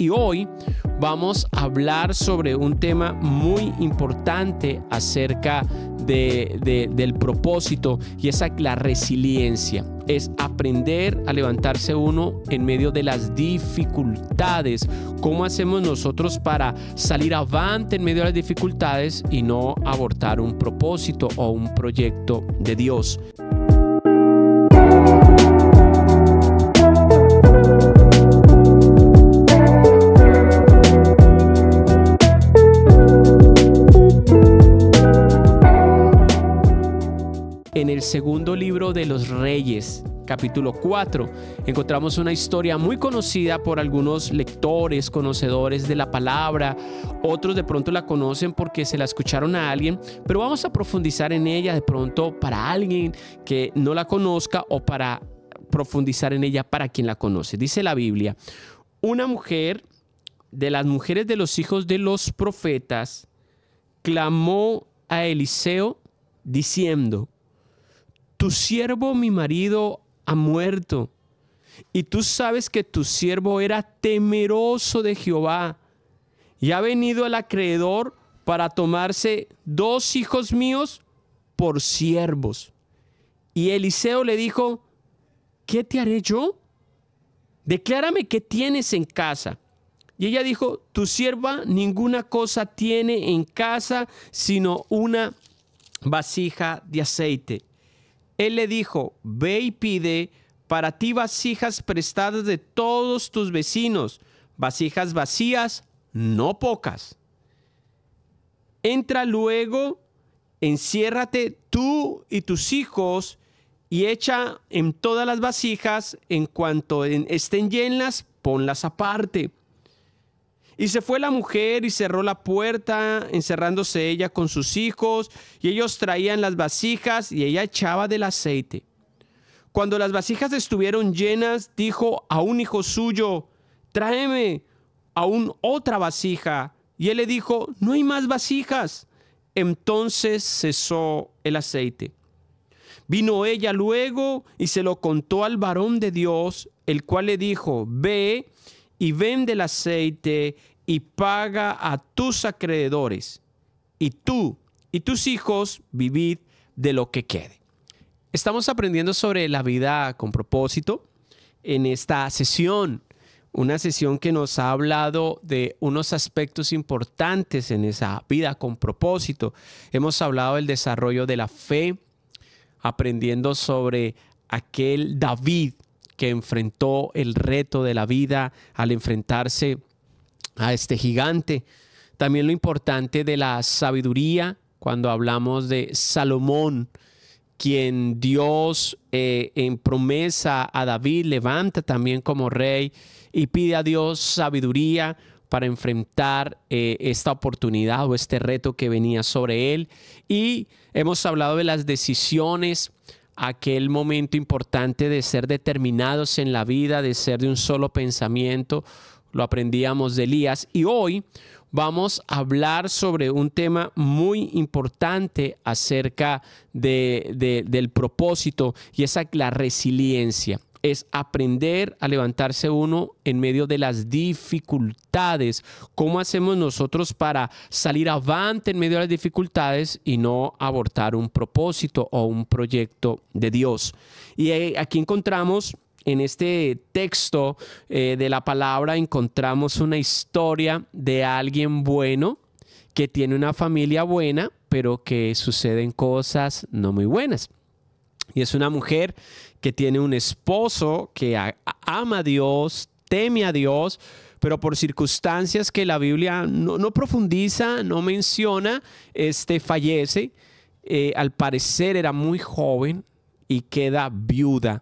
y hoy vamos a hablar sobre un tema muy importante acerca del propósito, y es la resiliencia. Es aprender a levantarse uno en medio de las dificultades. ¿Cómo hacemos nosotros para salir avante en medio de las dificultades y no abortar un propósito o un proyecto de Dios? En el segundo libro de los Reyes, capítulo 4, encontramos una historia muy conocida por algunos lectores, conocedores de la palabra. Otros de pronto la conocen porque se la escucharon a alguien, pero vamos a profundizar en ella de pronto para alguien que no la conozca o para profundizar en ella para quien la conoce. Dice la Biblia: una mujer de las mujeres de los hijos de los profetas clamó a Eliseo diciendo: tu siervo mi marido ha muerto, y tú sabes que tu siervo era temeroso de Jehová, y ha venido el acreedor para tomarse 2 hijos míos por siervos. Y Eliseo le dijo: ¿qué te haré yo? Declárame qué tienes en casa. Y ella dijo: tu sierva ninguna cosa tiene en casa sino una vasija de aceite. Él le dijo: ve y pide para ti vasijas prestadas de todos tus vecinos, vasijas vacías, no pocas. Entra luego, enciérrate tú y tus hijos, y echa en todas las vasijas, en cuanto estén llenas, ponlas aparte. Y se fue la mujer y cerró la puerta, encerrándose ella con sus hijos, y ellos traían las vasijas y ella echaba del aceite. Cuando las vasijas estuvieron llenas, dijo a un hijo suyo: tráeme aún otra vasija. Y él le dijo: no hay más vasijas. Entonces cesó el aceite. Vino ella luego y se lo contó al varón de Dios, el cual le dijo: ve y vende el aceite y paga a tus acreedores, y tú y tus hijos vivid de lo que quede. Estamos aprendiendo sobre la vida con propósito en esta sesión, una sesión que nos ha hablado de unos aspectos importantes en esa vida con propósito. Hemos hablado del desarrollo de la fe, aprendiendo sobre aquel David que enfrentó el reto de la vida al enfrentarse a este gigante. También lo importante de la sabiduría, cuando hablamos de Salomón, quien Dios en promesa a David levanta también como rey y pide a Dios sabiduría para enfrentar esta oportunidad o este reto que venía sobre él. Y hemos hablado de las decisiones, aquel momento importante de ser determinados en la vida, de ser de un solo pensamiento. Lo aprendíamos de Elías, y hoy vamos a hablar sobre un tema muy importante acerca del propósito, y es la resiliencia. Es aprender a levantarse uno en medio de las dificultades. ¿Cómo hacemos nosotros para salir avante en medio de las dificultades y no abortar un propósito o un proyecto de Dios? Y aquí encontramos, en este texto de la palabra, encontramos una historia de alguien bueno que tiene una familia buena, pero que suceden cosas no muy buenas. Y es una mujer que tiene un esposo que ama a Dios, teme a Dios, pero por circunstancias que la Biblia no profundiza, no menciona, fallece. Al parecer era muy joven y queda viuda.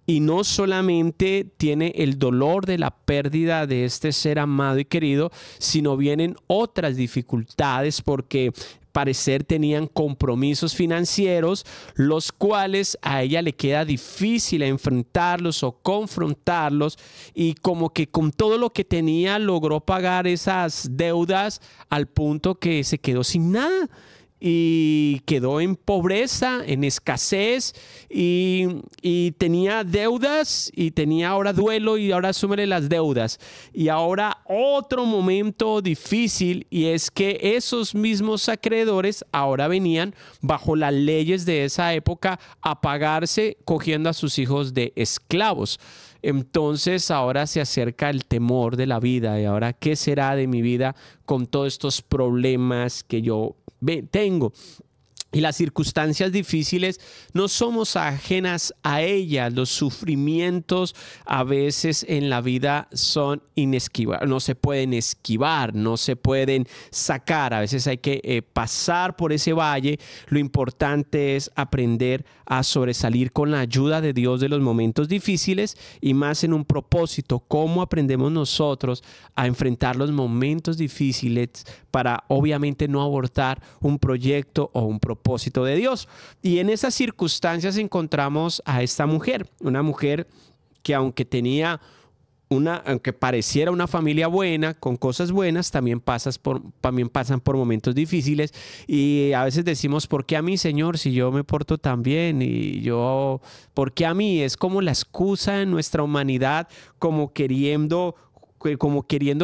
Y no solamente tiene el dolor de la pérdida de este ser amado y querido, sino vienen otras dificultades porque parecer tenían compromisos financieros, los cuales a ella le queda difícil enfrentarlos o confrontarlos, y como que con todo lo que tenía logró pagar esas deudas al punto que se quedó sin nada. y quedó en pobreza, en escasez y tenía deudas y tenía ahora duelo y ahora súmele las deudas. Y ahora otro momento difícil, y es que esos mismos acreedores ahora venían bajo las leyes de esa época a pagarse cogiendo a sus hijos de esclavos. Entonces ahora se acerca el temor de la vida y ahora ¿qué será de mi vida con todos estos problemas que yo tengo? Y las circunstancias difíciles no somos ajenas a ellas. Los sufrimientos a veces en la vida son inesquivables, no se pueden esquivar, no se pueden sacar. A veces hay que pasar por ese valle. Lo importante es aprender a sobresalir con la ayuda de Dios de los momentos difíciles y más en un propósito. ¿Cómo aprendemos nosotros a enfrentar los momentos difíciles para obviamente no abortar un proyecto o un propósito de Dios? Y en esas circunstancias encontramos a esta mujer, una mujer que aunque pareciera una familia buena, con cosas buenas, también pasan por momentos difíciles. Y a veces decimos, ¿por qué a mí, Señor, si yo me porto tan bien? ¿Por qué a mí? Es como la excusa en nuestra humanidad, como queriendo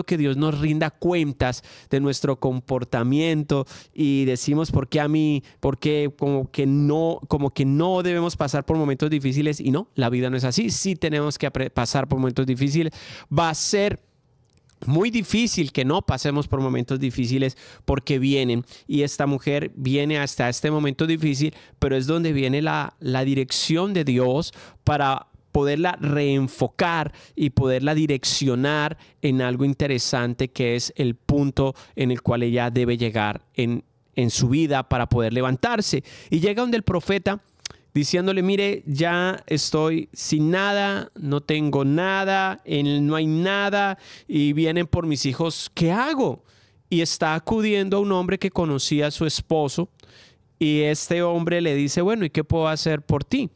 que Dios nos rinda cuentas de nuestro comportamiento, y decimos, ¿por qué a mí? Porque como que no debemos pasar por momentos difíciles. Y no, la vida no es así. Sí tenemos que pasar por momentos difíciles. Va a ser muy difícil que no pasemos por momentos difíciles porque vienen, y esta mujer viene hasta este momento difícil, pero es donde viene la dirección de Dios para poderla reenfocar y poderla direccionar en algo interesante, que es el punto en el cual ella debe llegar en su vida para poder levantarse. Y llega donde el profeta diciéndole, mire, ya estoy sin nada, no tengo nada, no hay nada y vienen por mis hijos, ¿qué hago? Y está acudiendo a un hombre que conocía a su esposo, y este hombre le dice, bueno, ¿y qué puedo hacer por ti?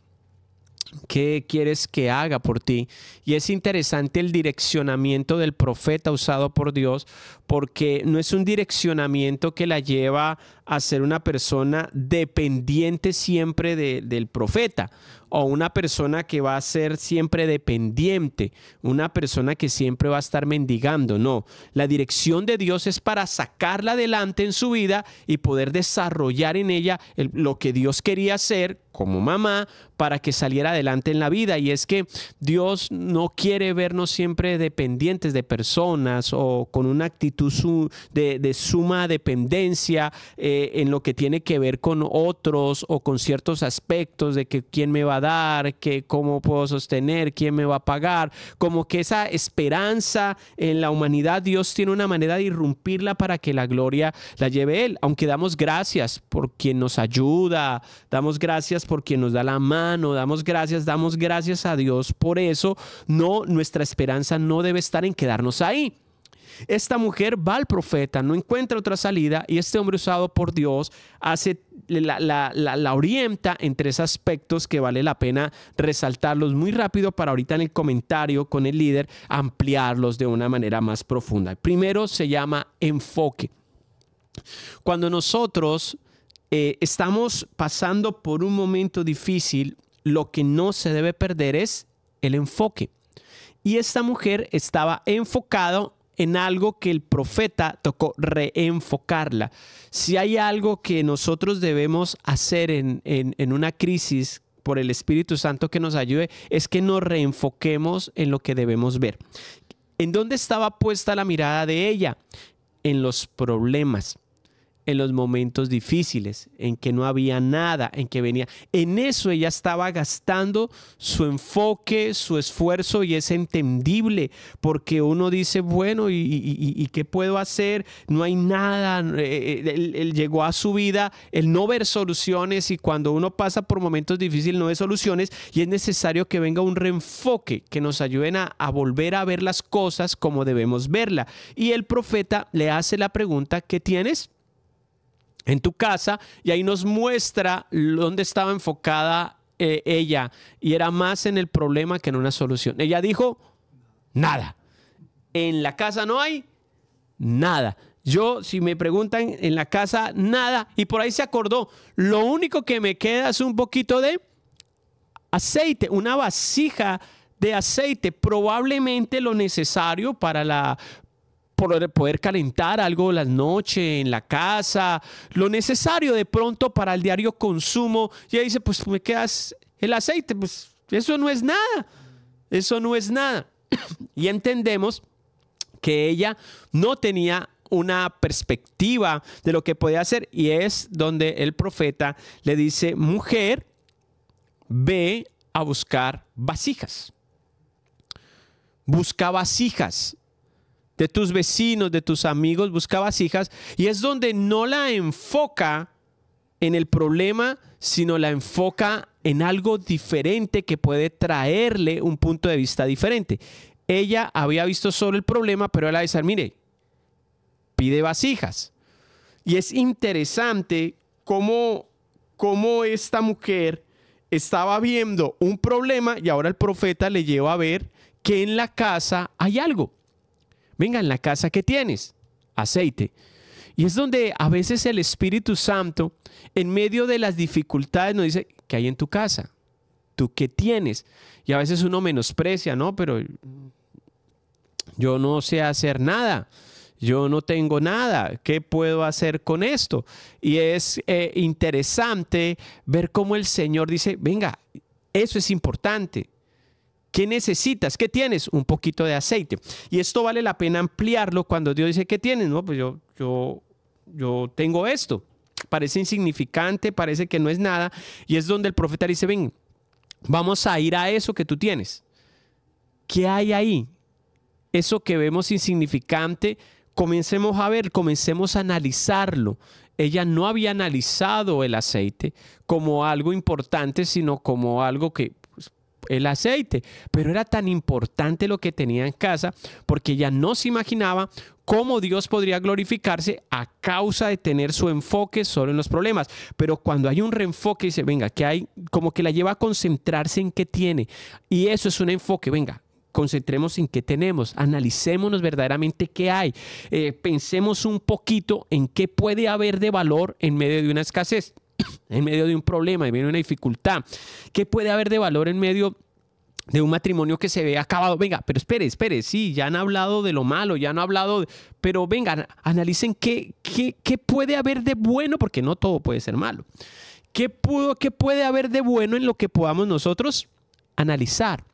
¿Qué quieres que haga por ti? Y es interesante el direccionamiento del profeta usado por Dios, porque no es un direccionamiento que la lleva a ser una persona dependiente siempre del profeta, o una persona que va a ser siempre dependiente, una persona que siempre va a estar mendigando. No, la dirección de Dios es para sacarla adelante en su vida y poder desarrollar en ella lo que Dios quería hacer como mamá para que saliera adelante en la vida. Y es que Dios no quiere vernos siempre dependientes de personas o con una actitud de suma dependencia en lo que tiene que ver con otros o con ciertos aspectos de que quién me va a dar, que cómo puedo sostener, quién me va a pagar. Como que esa esperanza en la humanidad, Dios tiene una manera de irrumpirla para que la gloria la lleve Él. Aunque damos gracias por quien nos ayuda, damos gracias por quien nos da la mano, damos gracias a Dios por eso. No, nuestra esperanza no debe estar en quedarnos ahí. Esta mujer va al profeta, no encuentra otra salida, y este hombre usado por Dios la orienta en tres aspectos que vale la pena resaltarlos muy rápido para ahorita en el comentario con el líder ampliarlos de una manera más profunda. Primero se llama enfoque. Cuando nosotros estamos pasando por un momento difícil, lo que no se debe perder es el enfoque. Y esta mujer estaba enfocada en algo que el profeta tocó reenfocarla. Si hay algo que nosotros debemos hacer en una crisis por el Espíritu Santo que nos ayude, es que nos reenfoquemos en lo que debemos ver. ¿En dónde estaba puesta la mirada de ella? En los problemas, en los momentos difíciles, en que no había nada, en que venía. En eso ella estaba gastando su enfoque, su esfuerzo, y es entendible porque uno dice, bueno, ¿y qué puedo hacer? No hay nada. Él llegó a su vida el no ver soluciones, y cuando uno pasa por momentos difíciles no ve soluciones, y es necesario que venga un reenfoque que nos ayuden a volver a ver las cosas como debemos verla. Y el profeta le hace la pregunta, ¿qué tienes en tu casa? Y ahí nos muestra dónde estaba enfocada ella, y era más en el problema que en una solución. Ella dijo, nada. En la casa no hay nada. Yo, si me preguntan en la casa, nada. Y por ahí se acordó. Lo único que me queda es un poquito de aceite, una vasija de aceite, probablemente lo necesario para poder calentar algo las noches en la casa, lo necesario de pronto para el diario consumo. Y ella dice, pues me quedas el aceite, pues eso no es nada, eso no es nada. Y entendemos que ella no tenía una perspectiva de lo que podía hacer, y es donde el profeta le dice, mujer, ve a buscar vasijas. Busca vasijas de tus vecinos, de tus amigos, busca vasijas. Y es donde no la enfoca en el problema, sino la enfoca en algo diferente que puede traerle un punto de vista diferente. Ella había visto solo el problema, pero él va a decir, mire, pide vasijas. Y es interesante cómo esta mujer estaba viendo un problema y ahora el profeta le lleva a ver que en la casa hay algo. Venga, en la casa, ¿qué tienes? Aceite. Y es donde a veces el Espíritu Santo, en medio de las dificultades, nos dice, ¿qué hay en tu casa? ¿Tú qué tienes? Y a veces uno menosprecia, ¿no? Pero yo no sé hacer nada. Yo no tengo nada. ¿Qué puedo hacer con esto? Y es interesante ver cómo el Señor dice, venga, eso es importante. ¿Qué necesitas? ¿Qué tienes? Un poquito de aceite. Y esto vale la pena ampliarlo cuando Dios dice, ¿qué tienes? No, pues yo tengo esto. Parece insignificante, parece que no es nada. Y es donde el profeta dice, ven, vamos a ir a eso que tú tienes. ¿Qué hay ahí? Eso que vemos insignificante, comencemos a ver, comencemos a analizarlo. Ella no había analizado el aceite como algo importante, sino como algo que, pues, el aceite. Pero era tan importante lo que tenía en casa porque ella no se imaginaba cómo Dios podría glorificarse a causa de tener su enfoque solo en los problemas. Pero cuando hay un reenfoque, dice, venga, que hay, como que la lleva a concentrarse en qué tiene. Y eso es un enfoque, venga. Concentremos en qué tenemos, analicémonos verdaderamente qué hay, pensemos un poquito en qué puede haber de valor en medio de una escasez, en medio de un problema, en medio de una dificultad, qué puede haber de valor en medio de un matrimonio que se ve acabado. Venga, pero espere, sí, ya han hablado de lo malo, ya han hablado, pero venga, analicen qué puede haber de bueno, porque no todo puede ser malo. ¿Qué puede haber de bueno en lo que podamos nosotros analizar?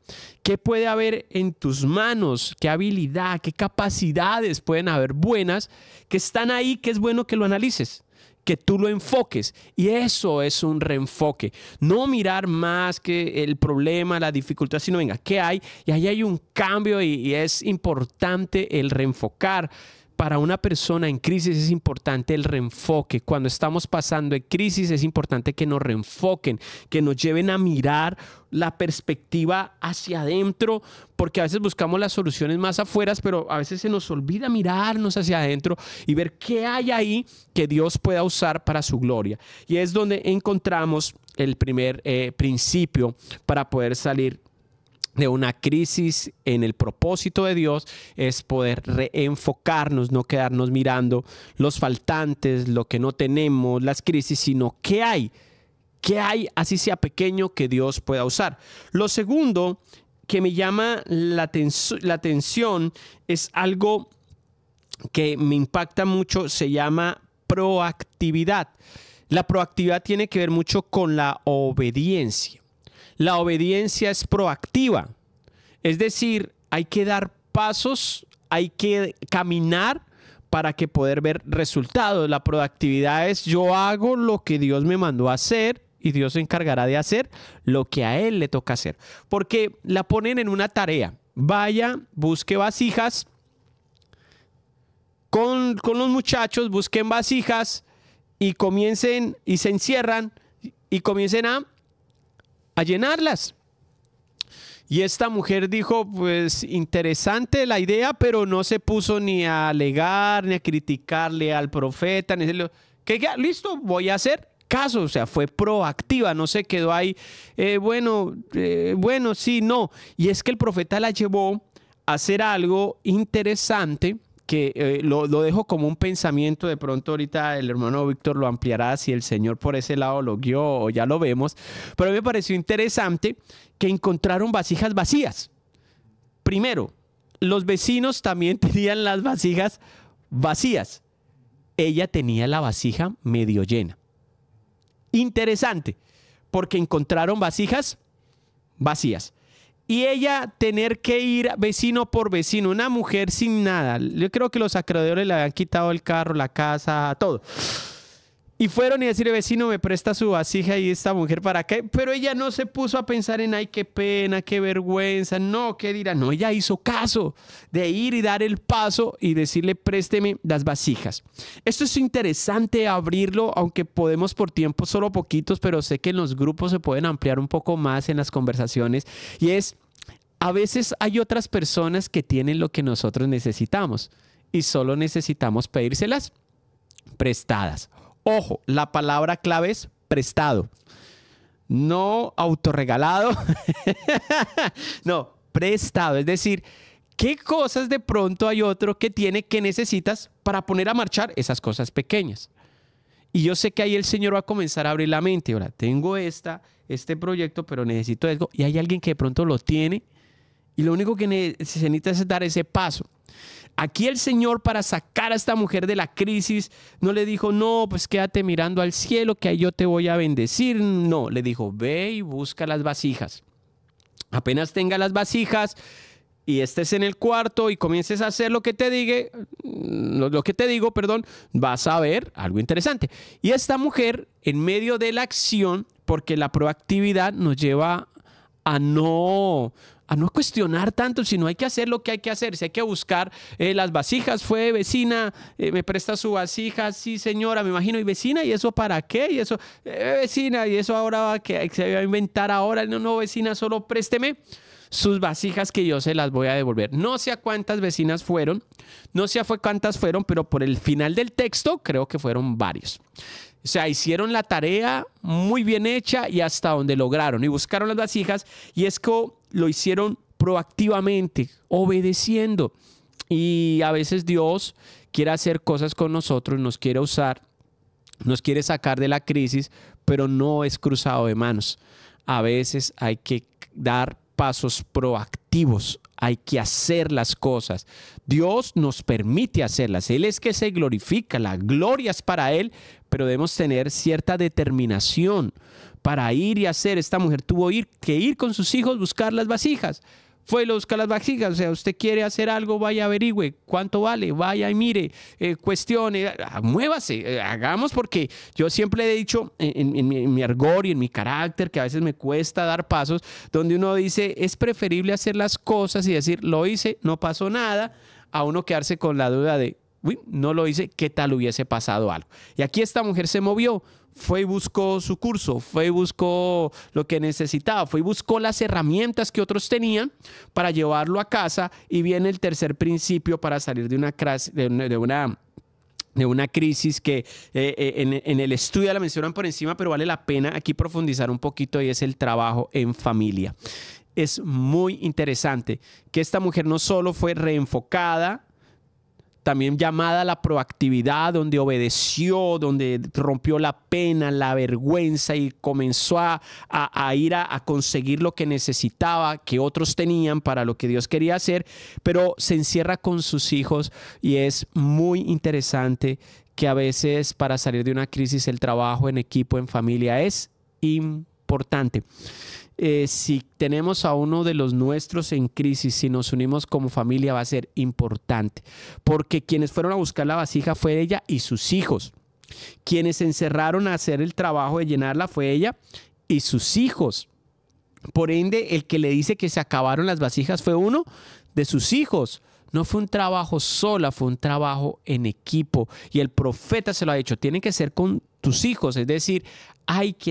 ¿Qué puede haber en tus manos? ¿Qué habilidad, qué capacidades pueden haber buenas que están ahí, que es bueno que lo analices, que tú lo enfoques? Y eso es un reenfoque. No mirar más que el problema, la dificultad, sino venga, ¿qué hay? Y ahí hay un cambio y es importante el reenfocar. Para una persona en crisis es importante el reenfoque. Cuando estamos pasando en crisis es importante que nos reenfoquen, que nos lleven a mirar la perspectiva hacia adentro, porque a veces buscamos las soluciones más afuera, pero a veces se nos olvida mirarnos hacia adentro y ver qué hay ahí que Dios pueda usar para su gloria. Y es donde encontramos el primer principio para poder salir de una crisis en el propósito de Dios, es poder reenfocarnos, no quedarnos mirando los faltantes, lo que no tenemos, las crisis, sino qué hay, así sea pequeño, que Dios pueda usar. Lo segundo que me llama la atención es algo que me impacta mucho, se llama proactividad. La proactividad tiene que ver mucho con la obediencia. La obediencia es proactiva, es decir, hay que dar pasos, hay que caminar para que poder ver resultados. La proactividad es yo hago lo que Dios me mandó a hacer y Dios se encargará de hacer lo que a Él le toca hacer. Porque la ponen en una tarea, vaya, busque vasijas, con los muchachos busquen vasijas y comiencen y se encierran y comiencen a llenarlas. Y esta mujer dijo, pues interesante la idea, pero no se puso ni a alegar, ni a criticarle al profeta, ni decirle, ¿qué? Listo, voy a hacer caso. O sea, fue proactiva, no se quedó ahí, bueno, sí, no. Y es que el profeta la llevó a hacer algo interesante, que lo dejo como un pensamiento. De pronto ahorita el hermano Víctor lo ampliará si el Señor por ese lado lo guió o ya lo vemos. Pero a mí me pareció interesante que encontraron vasijas vacías. Primero, los vecinos también tenían las vasijas vacías. Ella tenía la vasija medio llena. Interesante, porque encontraron vasijas vacías. Y ella tener que ir vecino por vecino, una mujer sin nada. Yo creo que los acreedores le habían quitado el carro, la casa, todo. Y fueron y decirle, vecino, me presta su vasija y esta mujer para qué. Pero ella no se puso a pensar en, ay, qué pena, qué vergüenza. No, ¿qué dirá? No, ella hizo caso de ir y dar el paso y decirle, présteme las vasijas. Esto es interesante abrirlo, aunque podemos por tiempo solo poquitos, pero sé que en los grupos se pueden ampliar un poco más en las conversaciones. Y es, a veces hay otras personas que tienen lo que nosotros necesitamos y solo necesitamos pedírselas prestadas. Ojo, la palabra clave es prestado, no autorregalado, no, prestado. Es decir, ¿qué cosas de pronto hay otro que tiene que necesitas para poner a marchar esas cosas pequeñas? Y yo sé que ahí el Señor va a comenzar a abrir la mente. Ahora, tengo este proyecto, pero necesito algo. Y hay alguien que de pronto lo tiene y lo único que necesita es dar ese paso. Aquí el Señor, para sacar a esta mujer de la crisis, no le dijo, no, pues quédate mirando al cielo que ahí yo te voy a bendecir. No, le dijo, ve y busca las vasijas. Apenas tenga las vasijas y estés en el cuarto y comiences a hacer lo que te digo, vas a ver algo interesante. Y esta mujer, en medio de la acción, porque la proactividad nos lleva a no cuestionar tanto, sino hay que hacer lo que hay que hacer. Si hay que buscar las vasijas, fue vecina, me presta su vasija, sí señora, me imagino, y vecina, ¿y eso para qué? Y eso, vecina, ¿y eso ahora que se va a inventar ahora? No, vecina, solo présteme sus vasijas que yo se las voy a devolver. No sé a cuántas vecinas fueron, pero por el final del texto creo que fueron varios. O sea, hicieron la tarea muy bien hecha y hasta donde lograron. Y buscaron las vasijas y es que lo hicieron proactivamente, obedeciendo. Y a veces Dios quiere hacer cosas con nosotros, nos quiere usar, nos quiere sacar de la crisis, pero no es cruzado de manos. A veces hay que dar pasos proactivos. Hay que hacer las cosas. Dios nos permite hacerlas. Él es que se glorifica. La gloria es para Él, pero debemos tener cierta determinación para ir y hacer. Esta mujer tuvo que ir con sus hijos, buscar las vasijas. Fue y buscar las vasijas. O sea, usted quiere hacer algo, vaya, averigüe cuánto vale, vaya y mire, cuestione, muévase, hagamos, porque yo siempre he dicho en mi argot y en mi carácter, que a veces me cuesta dar pasos, donde uno dice, es preferible hacer las cosas y decir, lo hice, no pasó nada, a uno quedarse con la duda de, uy, no lo hice, ¿qué tal hubiese pasado algo? Y aquí esta mujer se movió. Fue y buscó su curso, fue y buscó lo que necesitaba, fue y buscó las herramientas que otros tenían para llevarlo a casa. Y viene el tercer principio para salir de una crisis que en el estudio la mencionan por encima, pero vale la pena aquí profundizar un poquito, y es el trabajo en familia. Es muy interesante que esta mujer no solo fue reenfocada, también llamada a la proactividad, donde obedeció, donde rompió la pena, la vergüenza y comenzó a ir a conseguir lo que necesitaba, que otros tenían para lo que Dios quería hacer, pero se encierra con sus hijos. Y es muy interesante que a veces para salir de una crisis el trabajo en equipo, en familia, es importante. Si tenemos a uno de los nuestros en crisis, si nos unimos como familia, va a ser importante, porque quienes fueron a buscar la vasija fue ella y sus hijos. Quienes se encerraron a hacer el trabajo de llenarla fue ella y sus hijos. Por ende, el que le dice que se acabaron las vasijas fue uno de sus hijos. No fue un trabajo sola, fue un trabajo en equipo. Y el profeta se lo ha dicho, tiene que ser con tus hijos, es decir,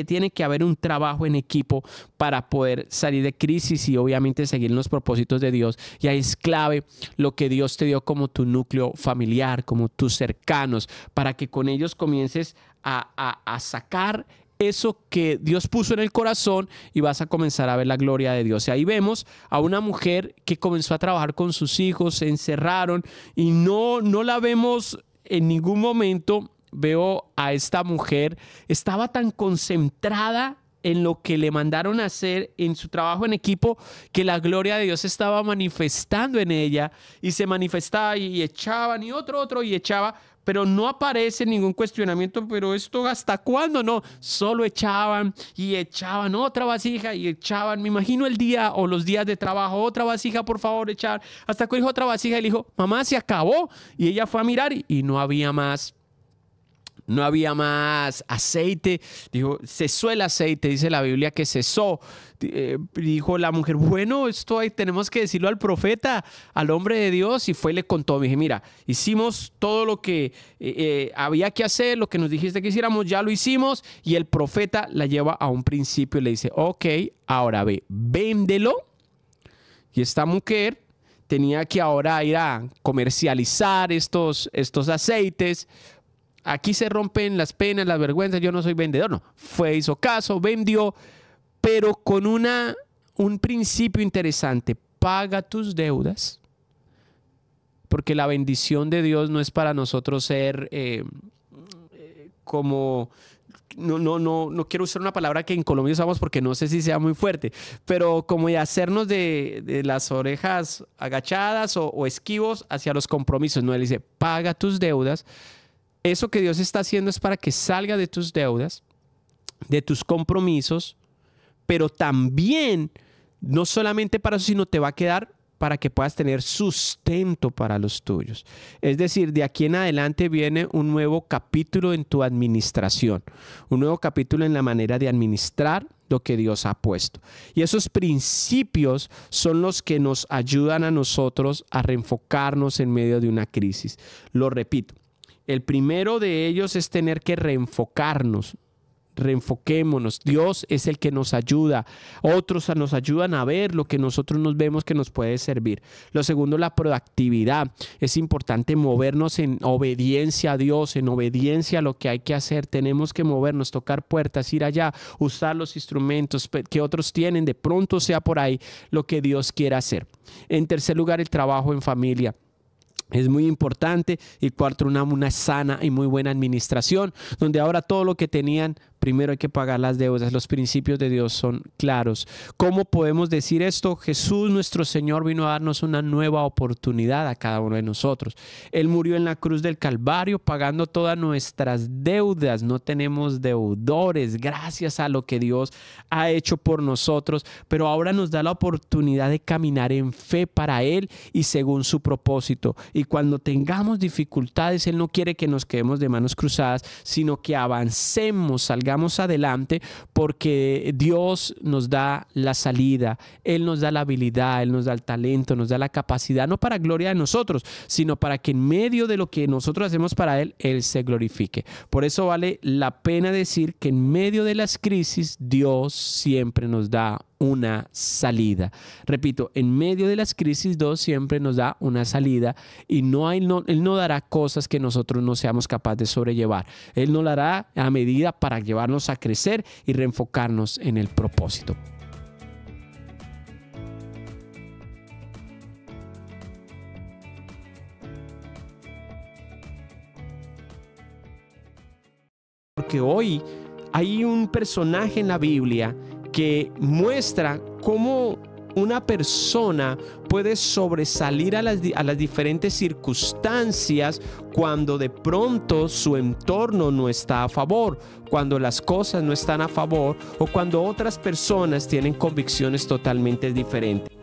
tiene que haber un trabajo en equipo para poder salir de crisis y obviamente seguir los propósitos de Dios. Y ahí es clave lo que Dios te dio como tu núcleo familiar, como tus cercanos, para que con ellos comiences a sacar eso que Dios puso en el corazón y vas a comenzar a ver la gloria de Dios. Y ahí vemos a una mujer que comenzó a trabajar con sus hijos, se encerraron y no la vemos en ningún momento. Veo a esta mujer, estaba tan concentrada en lo que le mandaron a hacer en su trabajo en equipo, que la gloria de Dios estaba manifestando en ella y se manifestaba y echaban y otro y echaba, pero no aparece ningún cuestionamiento, pero esto ¿hasta cuándo? No, solo echaban y echaban otra vasija y echaban, me imagino el día o los días de trabajo, otra vasija por favor echar, hasta que dijo otra vasija y le dijo, mamá, se acabó, y ella fue a mirar y no había más. No había más aceite. Dijo, cesó el aceite, dice la Biblia que cesó. Dijo la mujer, bueno, esto ahí tenemos que decirlo al profeta, al hombre de Dios. Y fue y le contó. Me dije, mira, hicimos todo lo que había que hacer, lo que nos dijiste que hiciéramos, ya lo hicimos. Y el profeta la lleva a un principio y le dice, ok, ahora ve, véndelo. Y esta mujer tenía que ahora ir a comercializar estos aceites. Aquí se rompen las penas, las vergüenzas, yo no soy vendedor, no. Hizo caso, vendió, pero con un principio interesante. Paga tus deudas, porque la bendición de Dios no es para nosotros ser como... No quiero usar una palabra que en Colombia usamos porque no sé si sea muy fuerte, pero como de hacernos de las orejas agachadas o esquivos hacia los compromisos. No, él dice, paga tus deudas. Eso que Dios está haciendo es para que salga de tus deudas, de tus compromisos, pero también, no solamente para eso, sino te va a quedar para que puedas tener sustento para los tuyos. Es decir, de aquí en adelante viene un nuevo capítulo en tu administración, un nuevo capítulo en la manera de administrar lo que Dios ha puesto. Y esos principios son los que nos ayudan a nosotros a reenfocarnos en medio de una crisis. Lo repito. El primero de ellos es tener que reenfocarnos. Reenfoquémonos. Dios es el que nos ayuda. Otros nos ayudan a ver lo que nosotros nos vemos que nos puede servir. Lo segundo, la proactividad. Es importante movernos en obediencia a Dios, en obediencia a lo que hay que hacer. Tenemos que movernos, tocar puertas, ir allá, usar los instrumentos que otros tienen. De pronto sea por ahí lo que Dios quiera hacer. En tercer lugar, el trabajo en familia. Es muy importante. Y cuarto, una sana y muy buena administración, donde ahora todo lo que tenían, primero hay que pagar las deudas. Los principios de Dios son claros. ¿Cómo podemos decir esto? Jesús, nuestro Señor, vino a darnos una nueva oportunidad a cada uno de nosotros. Él murió en la cruz del Calvario pagando todas nuestras deudas. No tenemos deudores gracias a lo que Dios ha hecho por nosotros, pero ahora nos da la oportunidad de caminar en fe para Él y según su propósito. Y cuando tengamos dificultades, Él no quiere que nos quedemos de manos cruzadas, sino que avancemos, salgamos adelante, porque Dios nos da la salida, Él nos da la habilidad, Él nos da el talento, nos da la capacidad, no para gloria de nosotros, sino para que en medio de lo que nosotros hacemos para Él, Él se glorifique. Por eso vale la pena decir que en medio de las crisis, Dios siempre nos da una salida. Repito, en medio de las crisis Dios siempre nos da una salida y Él no dará cosas que nosotros no seamos capaces de sobrellevar. Él nos dará a medida para llevarnos a crecer y reenfocarnos en el propósito. Porque hoy hay un personaje en la Biblia que muestra cómo una persona puede sobresalir a las diferentes circunstancias cuando de pronto su entorno no está a favor, cuando las cosas no están a favor o cuando otras personas tienen convicciones totalmente diferentes.